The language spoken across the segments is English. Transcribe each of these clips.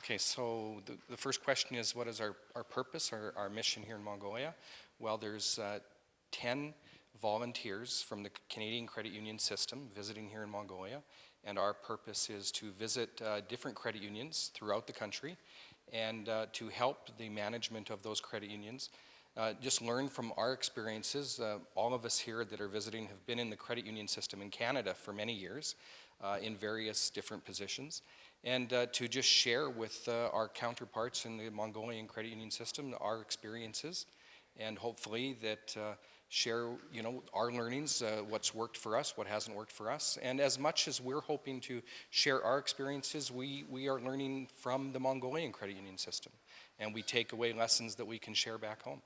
Okay, so the first question is, what is our purpose, our mission here in Mongolia? Well, there's 10 volunteers from the Canadian credit union system visiting here in Mongolia, and our purpose is to visit different credit unions throughout the country and to help the management of those credit unions. Just learn from our experiences. All of us here that are visiting have been in the credit union system in Canada for many years in various different positions, and to just share with our counterparts in the Mongolian credit union system our experiences, and hopefully that share our learnings, what's worked for us, what hasn't worked for us. And as much as we're hoping to share our experiences, we are learning from the Mongolian credit union system, and we take away lessons that we can share back home.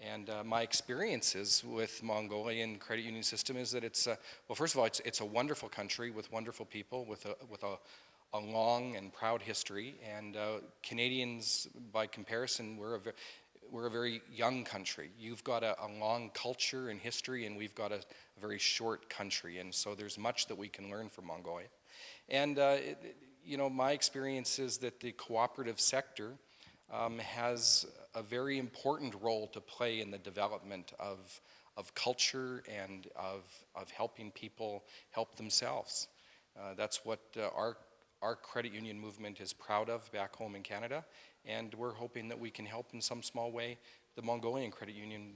And my experiences with Mongolian credit union system is that it's, well, first of all, it's a wonderful country with wonderful people, with a long and proud history. And Canadians, by comparison, we're a very young country. You've got a long culture and history, and we've got a very short country. And so there's much that we can learn from Mongolia. And my experience is that the cooperative sector has a very important role to play in the development of culture and of helping people help themselves. That's what our credit union movement is proud of back home in Canada, and we're hoping that we can help in some small way the Mongolian credit union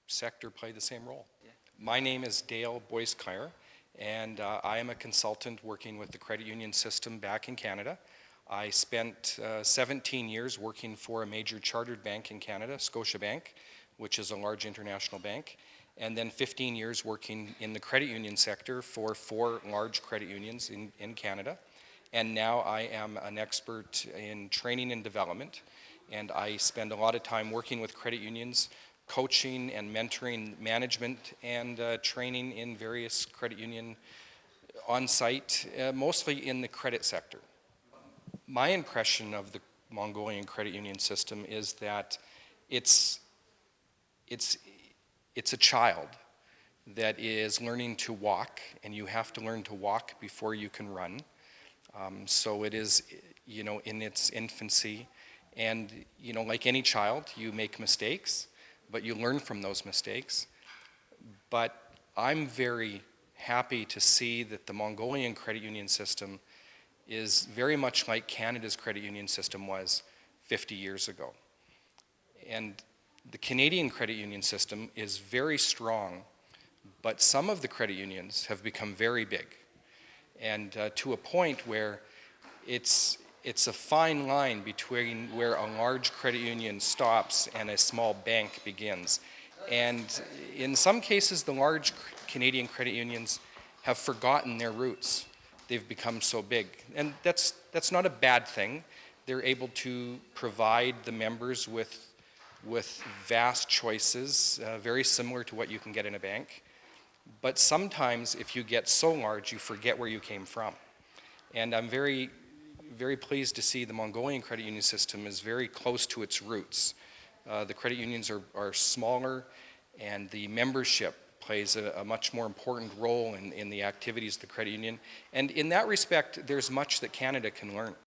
sector play the same role. Yeah. My name is Dale Boisclair, and I am a consultant working with the credit union system back in Canada. I spent 17 years working for a major chartered bank in Canada, Scotiabank, which is a large international bank, and then 15 years working in the credit union sector for 4 large credit unions in Canada. And now I am an expert in training and development, and I spend a lot of time working with credit unions, coaching and mentoring management and training in various credit union on-site, mostly in the credit sector. My impression of the Mongolian credit union system is that it's a child that is learning to walk, and you have to learn to walk before you can run. So it is, in its infancy, and like any child, you make mistakes, but you learn from those mistakes. But I'm very happy to see that the Mongolian credit union system is very much like Canada's credit union system was 50 years ago. And the Canadian credit union system is very strong, but some of the credit unions have become very big, and to a point where it's a fine line between where a large credit union stops and a small bank begins. And in some cases, the large Canadian credit unions have forgotten their roots. They've become so big, and that's not a bad thing. They're able to provide the members with vast choices, very similar to what you can get in a bank. But sometimes, if you get so large, you forget where you came from. And I'm very, very pleased to see the Mongolian credit union system is very close to its roots. The credit unions are smaller, and the membership plays a much more important role in the activities of the credit union. And in that respect, there's much that Canada can learn.